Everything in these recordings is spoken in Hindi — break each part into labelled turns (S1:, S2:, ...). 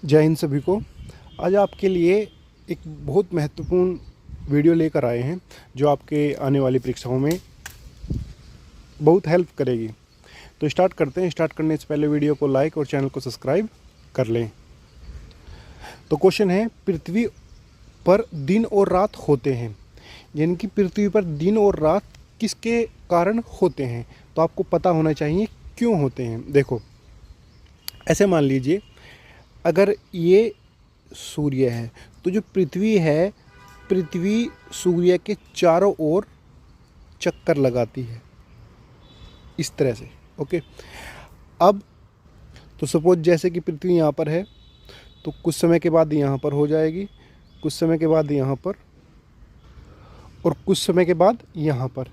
S1: जय हिंद सभी को। आज आपके लिए एक बहुत महत्वपूर्ण वीडियो लेकर आए हैं जो आपके आने वाली परीक्षाओं में बहुत हेल्प करेगी। तो स्टार्ट करते हैं। स्टार्ट करने से पहले वीडियो को लाइक और चैनल को सब्सक्राइब कर लें। तो क्वेश्चन है, पृथ्वी पर दिन और रात होते हैं, यानी कि पृथ्वी पर दिन और रात किसके कारण होते हैं। तो आपको पता होना चाहिए क्यों होते हैं। देखो, ऐसे मान लीजिए अगर ये सूर्य है तो जो पृथ्वी है, पृथ्वी सूर्य के चारों ओर चक्कर लगाती है इस तरह से। ओके, अब तो सपोज जैसे कि पृथ्वी यहाँ पर है तो कुछ समय के बाद यहाँ पर हो जाएगी, कुछ समय के बाद यहाँ पर, और कुछ समय के बाद यहाँ पर।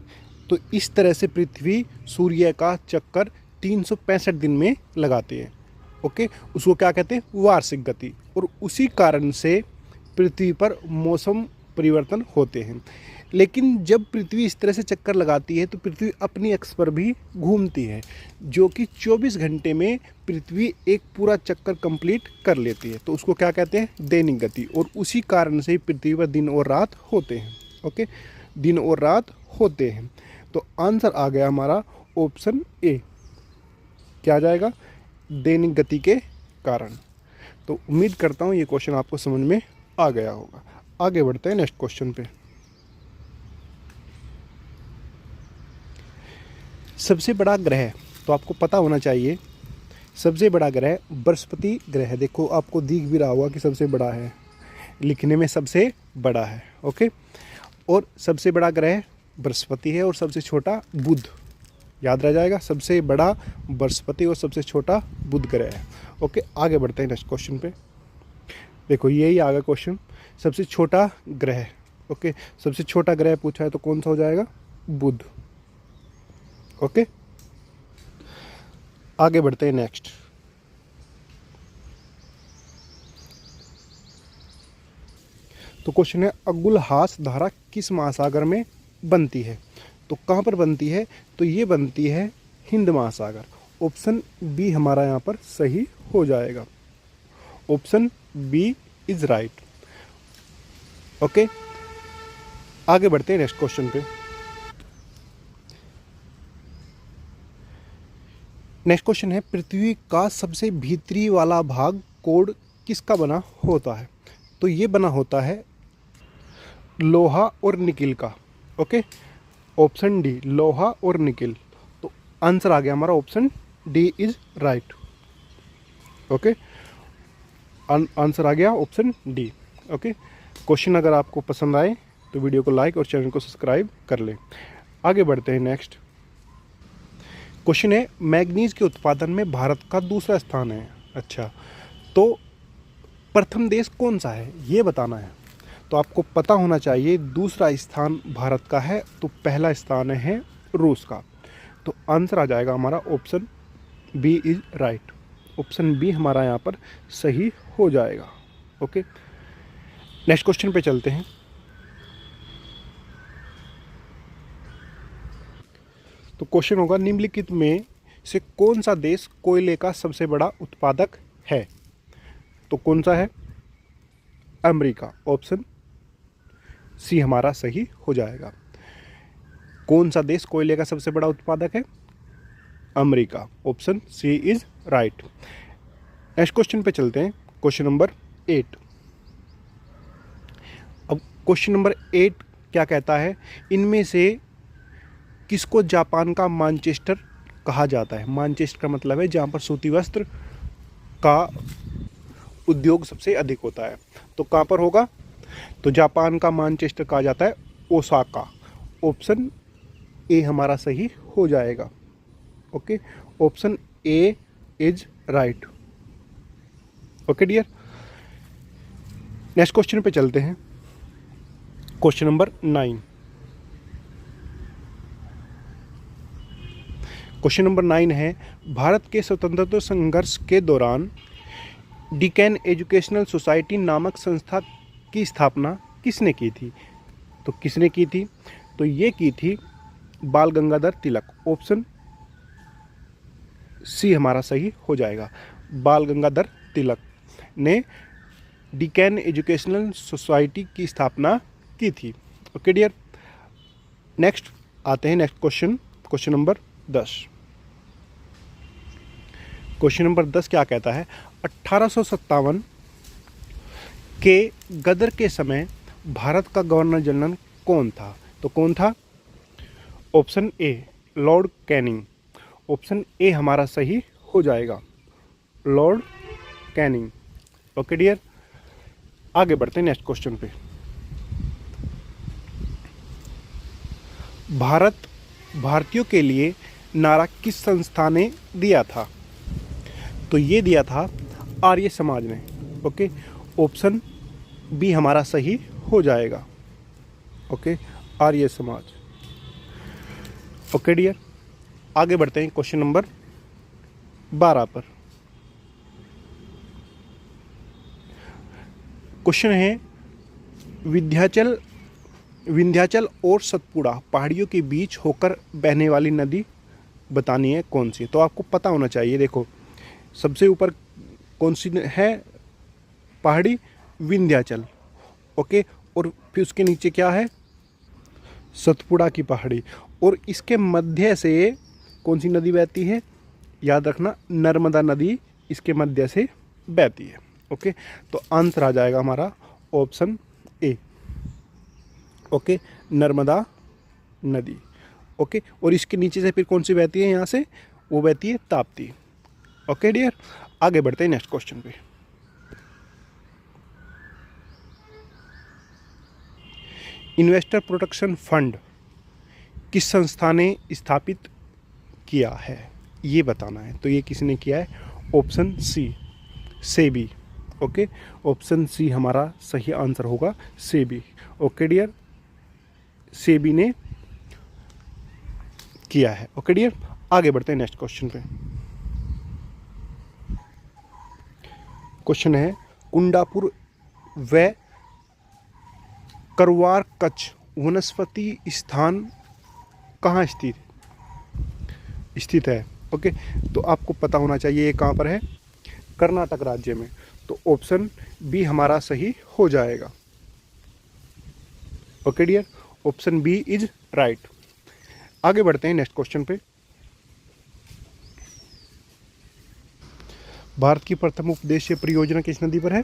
S1: तो इस तरह से पृथ्वी सूर्य का चक्कर 365 दिन में लगाती है। ओके, उसको क्या कहते हैं, वार्षिक गति। और उसी कारण से पृथ्वी पर मौसम परिवर्तन होते हैं। लेकिन जब पृथ्वी इस तरह से चक्कर लगाती है तो पृथ्वी अपनी अक्ष पर भी घूमती है, जो कि 24 घंटे में पृथ्वी एक पूरा चक्कर कंप्लीट कर लेती है। तो उसको क्या कहते हैं, दैनिक गति। और उसी कारण से पृथ्वी पर दिन और रात होते हैं। ओके, दिन और रात होते हैं। तो आंसर आ गया हमारा ऑप्शन ए। क्या आ जाएगा, दैनिक गति के कारण। तो उम्मीद करता हूँ ये क्वेश्चन आपको समझ में आ गया होगा। आगे बढ़ते हैं नेक्स्ट क्वेश्चन पे। सबसे बड़ा ग्रह, तो आपको पता होना चाहिए सबसे बड़ा ग्रह बृहस्पति ग्रह है। देखो आपको दिख भी रहा होगा कि सबसे बड़ा है, लिखने में सबसे बड़ा है। ओके, और सबसे बड़ा ग्रह बृहस्पति है और सबसे छोटा बुध। याद रह जाएगा, सबसे बड़ा बृहस्पति और सबसे छोटा बुध ग्रह है। ओके, आगे बढ़ते हैं नेक्स्ट क्वेश्चन पे। देखो यही आ गया क्वेश्चन, सबसे छोटा ग्रह। ओके, सबसे छोटा ग्रह पूछा है तो कौन सा हो जाएगा, बुध। ओके, आगे बढ़ते हैं नेक्स्ट। तो क्वेश्चन है, अगुलहास धारा किस महासागर में बनती है। तो कहाँ पर बनती है, तो ये बनती है हिंद महासागर। ऑप्शन बी हमारा यहाँ पर सही हो जाएगा। Option B is right. Okay, आगे बढ़ते हैं नेक्स्ट क्वेश्चन पे। नेक्स्ट क्वेश्चन है, पृथ्वी का सबसे भीतरी वाला भाग कोड किसका बना होता है। तो ये बना होता है लोहा और निकिल का। ओके, ऑप्शन डी, लोहा और निकिल। तो आंसर आ गया हमारा option D is right. Okay, answer आ गया ऑप्शन डी। ओके, क्वेश्चन अगर आपको पसंद आए तो वीडियो को लाइक और चैनल को सब्सक्राइब कर लें। आगे बढ़ते हैं नेक्स्ट क्वेश्चन है, मैग्नीज के उत्पादन में भारत का दूसरा स्थान है। अच्छा, तो प्रथम देश कौन सा है ये बताना है। तो आपको पता होना चाहिए दूसरा स्थान भारत का है तो पहला स्थान है रूस का। तो आंसर आ जाएगा हमारा option B is right. Option B हमारा यहाँ पर सही हो जाएगा। ओके, नेक्स्ट क्वेश्चन पे चलते हैं। तो क्वेश्चन होगा, निम्नलिखित में से कौन सा देश कोयले का सबसे बड़ा उत्पादक है। तो कौन सा है, अमेरिका। ऑप्शन सी हमारा सही हो जाएगा। कौन सा देश कोयले का सबसे बड़ा उत्पादक है, America. Option C is right. Next question पे चलते हैं, क्वेश्चन नंबर 8। अब क्वेश्चन नंबर 8 क्या कहता है, इनमें से किसको जापान का मानचेस्टर कहा जाता है। मानचेस्टर का मतलब है जहाँ पर सूती वस्त्र का उद्योग सबसे अधिक होता है। तो कहाँ पर होगा, तो जापान का मानचेस्टर कहा जाता है ओसाका। ऑप्शन ए हमारा सही हो जाएगा। Okay, option A is right. Okay dear, next question पे चलते हैं, क्वेश्चन नंबर 9। क्वेश्चन नंबर 9 है, भारत के स्वतंत्रता संघर्ष के दौरान डिकैन एजुकेशनल सोसाइटी नामक संस्था की स्थापना किसने की थी। तो किसने की थी, तो ये की थी बाल गंगाधर तिलक। ऑप्शन सी हमारा सही हो जाएगा, बाल गंगाधर तिलक। ने डिकैन एजुकेशनल सोसाइटी की स्थापना की थी। ओके डियर, नेक्स्ट आते हैं next question, question number 10। Question number 10 क्या कहता है? 1857 के गदर के समय भारत का गवर्नर जनरल कौन था? तो कौन था? Option A Lord Canning. Option A हमारा सही हो जाएगा, लॉर्ड कैनिंग। ओके डियर, आगे बढ़ते हैं नेक्स्ट क्वेश्चन पे। भारतीयों के लिए नारा किस संस्था ने दिया था? तो ये दिया था आर्य समाज ने। ओके, ऑप्शन बी हमारा सही हो जाएगा। Okay, Arya Samaj. Okay dear, आगे बढ़ते हैं क्वेश्चन नंबर 12 पर। क्वेश्चन है विंध्याचल और सतपुड़ा पहाड़ियों के बीच होकर बहने वाली नदी बतानी है कौन सी? तो आपको पता होना चाहिए। देखो, सबसे ऊपर कौन सी है पहाड़ी? विंध्याचल। ओके, और फिर उसके नीचे क्या है? सतपुड़ा की पहाड़ी। और इसके मध्य से कौन सी नदी बहती है? याद रखना, नर्मदा नदी इसके मध्य से बहती है। ओके, तो आंसर आ जाएगा हमारा ऑप्शन ए। ओके, नर्मदा नदी। ओके, और इसके नीचे से फिर कौन सी बहती है? यहाँ से वो बहती है ताप्ती। ओके डियर, आगे बढ़ते हैं नेक्स्ट क्वेश्चन पे। इन्वेस्टर प्रोटेक्शन फंड किस संस्था ने स्थापित किया है, ये बताना है। तो ये किसने किया है? Option C SEBI. Okay, option C हमारा सही आंसर होगा, सेबी। ओके डियर, सेबी ने किया है। ओके डियर, आगे बढ़ते हैं नेक्स्ट क्वेश्चन पे। क्वेश्चन है कुंडापुर व करवार कच्छ वनस्पति स्थान कहाँ स्थित है? ओके, तो आपको पता होना चाहिए ये कहाँ पर है? कर्नाटक राज्य में। तो ऑप्शन बी हमारा सही हो जाएगा। Okay dear, option B is right. आगे बढ़ते हैं नेक्स्ट क्वेश्चन पे। भारत की प्रथम उपदेशीय परियोजना किस नदी पर है?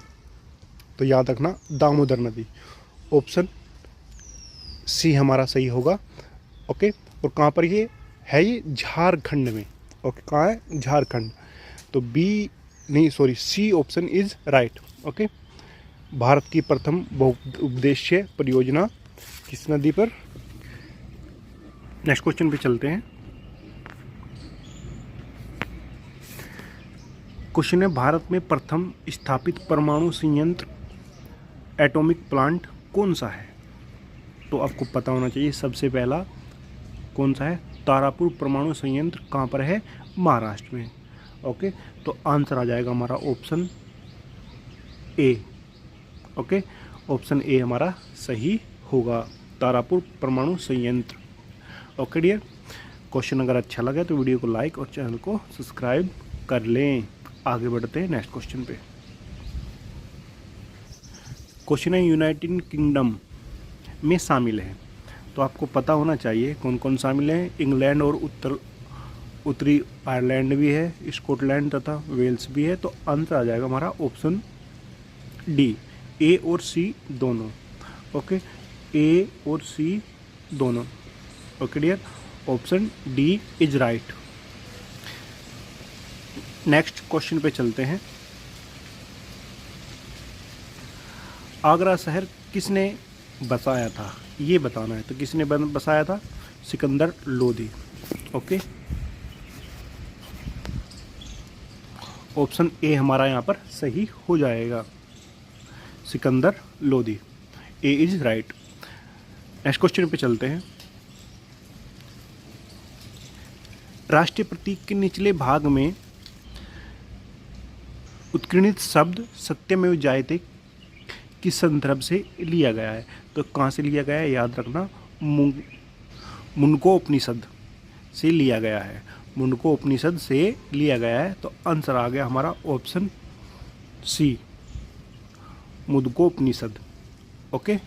S1: तो याद रखना, दामोदर नदी। ऑप्शन सी हमारा सही होगा। ओके, और कहाँ पर ये है? ये झारखंड में। ओके, कहाँ है? झारखंड। तो बी नहीं, sorry, C option is right. Okay, Bharat की प्रथम बहुउद्देशीय परियोजना किस नदी पर? नेक्स्ट क्वेश्चन पे चलते हैं। क्वेश्चन है भारत में प्रथम स्थापित परमाणु संयंत्र एटॉमिक प्लांट कौन सा है? तो आपको पता होना चाहिए सबसे पहला कौन सा है? तारापुर परमाणु संयंत्र कहाँ पर है? महाराष्ट्र में। ओके, तो आंसर आ जाएगा हमारा ऑप्शन ए। ओके, ऑप्शन ए हमारा सही होगा, तारापुर परमाणु संयंत्र। ओके डियर, क्वेश्चन अगर अच्छा लगे तो वीडियो को लाइक और चैनल को सब्सक्राइब कर लें। आगे बढ़ते हैं नेक्स्ट क्वेश्चन पे। क्वेश्चन है यूनाइटेड किंगडम में शामिल है। तो आपको पता होना चाहिए कौन कौन शामिल है। इंग्लैंड और उत्तरी आयरलैंड भी है, स्कॉटलैंड तथा वेल्स भी है। तो आंसर आ जाएगा हमारा ऑप्शन डी, ए और सी दोनों। ओके, ए और सी दोनों। Okay dear, option D is right. Next question पे चलते हैं। आगरा शहर किसने बसाया था, ये बताना है। तो किसने बसाया था? सिकंदर लोधी। ओके, ऑप्शन ए हमारा यहाँ पर सही हो जाएगा, सिकंदर लोधी। ए इज राइट। नेक्स्ट क्वेश्चन पे चलते हैं। राष्ट्रीय प्रतीक के निचले भाग में उत्कीर्णित शब्द सत्यमेव जयते किस संदर्भ से लिया गया है? तो कहाँ से लिया गया है? याद रखना, मुंडकोपनिषद से लिया गया है। मुंडकोपनिषद से लिया गया है। तो आंसर आ गया हमारा option C, Mudgopanishad. Okay,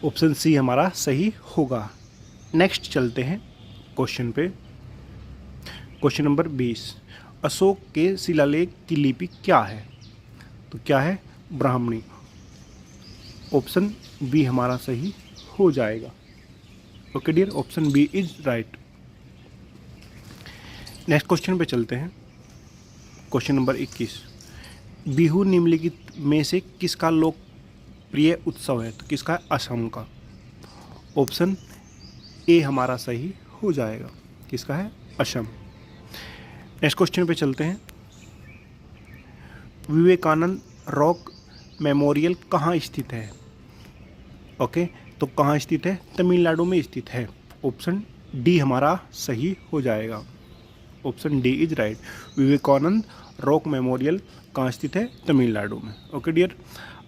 S1: option C हमारा सही होगा। नेक्स्ट चलते हैं क्वेश्चन पे। क्वेश्चन नंबर 20, अशोक के शिलालेख की लिपि क्या है? तो क्या है? ब्राह्मणी। ऑप्शन बी हमारा सही हो जाएगा। Okay dear, option B is right. Next question पे चलते हैं। क्वेश्चन नंबर 21, बिहू निम्नलिखित में से किसका लोकप्रिय उत्सव है? तो किसका है? असम का। ऑप्शन ए हमारा सही हो जाएगा। किसका है? असम। नेक्स्ट क्वेश्चन पे चलते हैं। विवेकानंद रॉक मेमोरियल कहाँ स्थित है? ओके, तो कहाँ स्थित है? तमिलनाडु में स्थित है। ऑप्शन डी हमारा सही हो जाएगा। Option D is right. Vivekananda rock memorial कहाँ स्थित है? तमिलनाडु में। ओके डियर,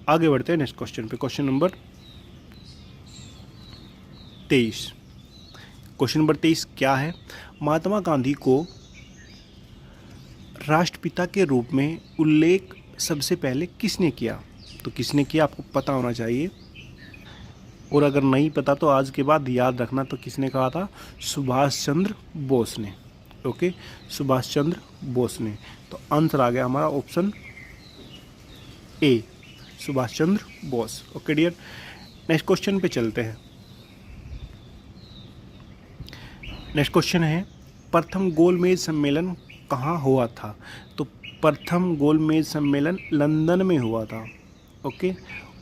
S1: आगे बढ़ते हैं नेक्स्ट क्वेश्चन पे। Question number 23। क्वेश्चन नंबर 23 क्या है? महात्मा गांधी को राष्ट्रपिता के रूप में उल्लेख सबसे पहले किसने किया? तो किसने किया आपको पता होना चाहिए, और अगर नहीं पता तो आज के बाद याद रखना। तो किसने कहा था? सुभाष चंद्र बोस ने। ओके, सुभाष चंद्र बोस ने। तो आंसर आ गया हमारा option A, Subhash Chandra Bose. Okay dear, next question पे चलते हैं। नेक्स्ट क्वेश्चन है, प्रथम गोलमेज सम्मेलन कहाँ हुआ था? तो प्रथम गोलमेज सम्मेलन लंदन में हुआ था। ओके,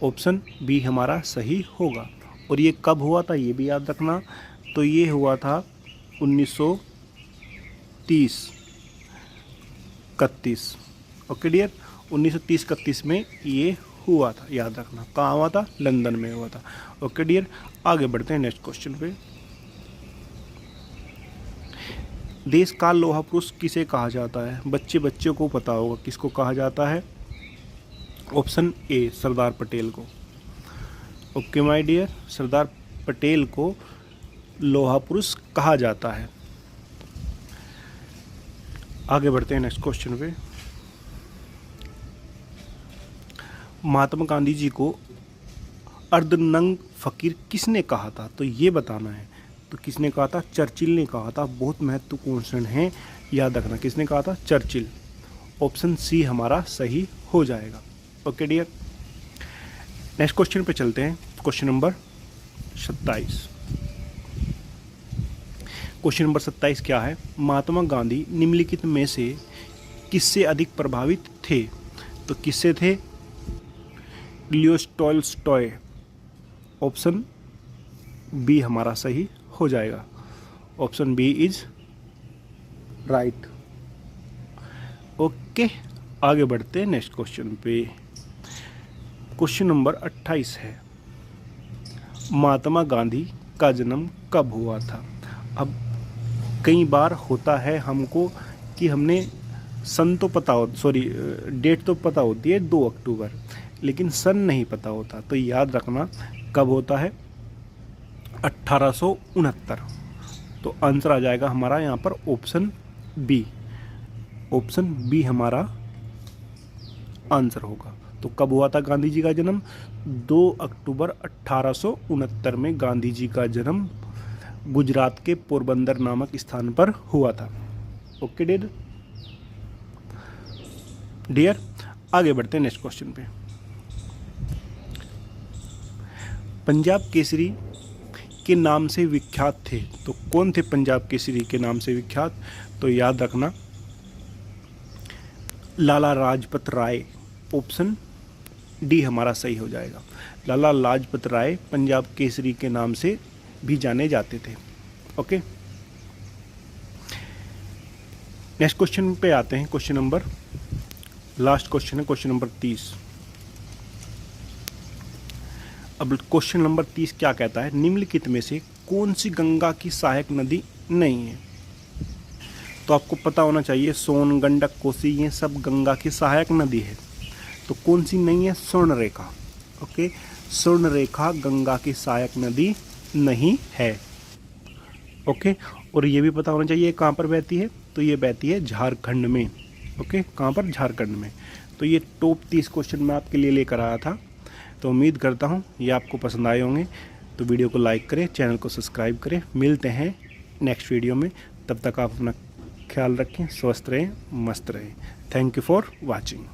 S1: ऑप्शन बी हमारा सही होगा। और ये कब हुआ था ये भी याद रखना। तो ये हुआ था 1930-31। ओके डियर, 1930-31 में ये हुआ था, याद रखना। कहाँ हुआ था? लंदन में हुआ था। ओके डियर, आगे बढ़ते हैं नेक्स्ट क्वेश्चन पे। देश का लोहा पुरुष किसे कहा जाता है? बच्चों को पता होगा किसको कहा जाता है। ऑप्शन ए, सरदार पटेल को। Okay my dear, Sardar Patel को लोहा पुरुष कहा जाता है। आगे बढ़ते हैं नेक्स्ट क्वेश्चन पे। महात्मा गांधी जी को अर्धनंग फकीर किसने कहा था? तो ये बताना है। तो किसने कहा था? चर्चिल ने कहा था। बहुत महत्वपूर्ण क्वेश्चन है, याद रखना। किसने कहा था? चर्चिल। ऑप्शन सी हमारा सही हो जाएगा। ओके डियर, नेक्स्ट क्वेश्चन पे चलते हैं। Question number 27। क्वेश्चन नंबर 27 क्या है? महात्मा गांधी निम्नलिखित में से किससे अधिक प्रभावित थे? तो किससे थे? Leo Tolstoy. ऑप्शन बी हमारा सही हो जाएगा। Option B is right. Okay, आगे बढ़ते हैं नेक्स्ट क्वेश्चन पे। क्वेश्चन नंबर 28 है, महात्मा गांधी का जन्म कब हुआ था? अब कई बार होता है हमको कि हमने सन तो पता हो, डेट तो पता होती है 2 अक्टूबर, लेकिन सन नहीं पता होता। तो याद रखना कब होता है? 1869। तो आंसर आ जाएगा हमारा यहाँ पर ऑप्शन बी। ऑप्शन बी हमारा आंसर होगा। तो कब हुआ था गांधी जी का जन्म? 2 अक्टूबर 1869 में गांधी जी का जन्म गुजरात के पोरबंदर नामक स्थान पर हुआ था। ओके डियर, आगे बढ़ते हैं नेक्स्ट क्वेश्चन पे। पंजाब केसरी के नाम से विख्यात थे। तो कौन थे पंजाब केसरी के नाम से विख्यात? तो याद रखना लाला लाजपत राय। ऑप्शन डी हमारा सही हो जाएगा। लाला लाजपत राय पंजाब केसरी के नाम से भी जाने जाते थे। ओके, नेक्स्ट क्वेश्चन पे आते हैं। क्वेश्चन नंबर, लास्ट क्वेश्चन है क्वेश्चन नंबर 30। अब क्वेश्चन नंबर 30 क्या कहता है? निम्नलिखित में से कौन सी गंगा की सहायक नदी नहीं है? तो आपको पता होना चाहिए सोन, गंडक, कोसी ये सब गंगा की सहायक नदी है। तो कौन सी नहीं है? स्वर्णरेखा। ओके, स्वर्णरेखा गंगा की सहायक नदी नहीं है। ओके, और ये भी पता होना चाहिए कहाँ पर बहती है? तो ये बहती है झारखंड में। ओके, कहाँ पर? झारखंड में। तो ये टॉप 30 क्वेश्चन मैं आपके लिए लेकर आया था। तो उम्मीद करता हूँ ये आपको पसंद आए होंगे। तो वीडियो को लाइक करें, चैनल को सब्सक्राइब करें। मिलते हैं नेक्स्ट वीडियो में, तब तक आप अपना ख्याल रखें, स्वस्थ रहें, मस्त रहें। Thank you for watching.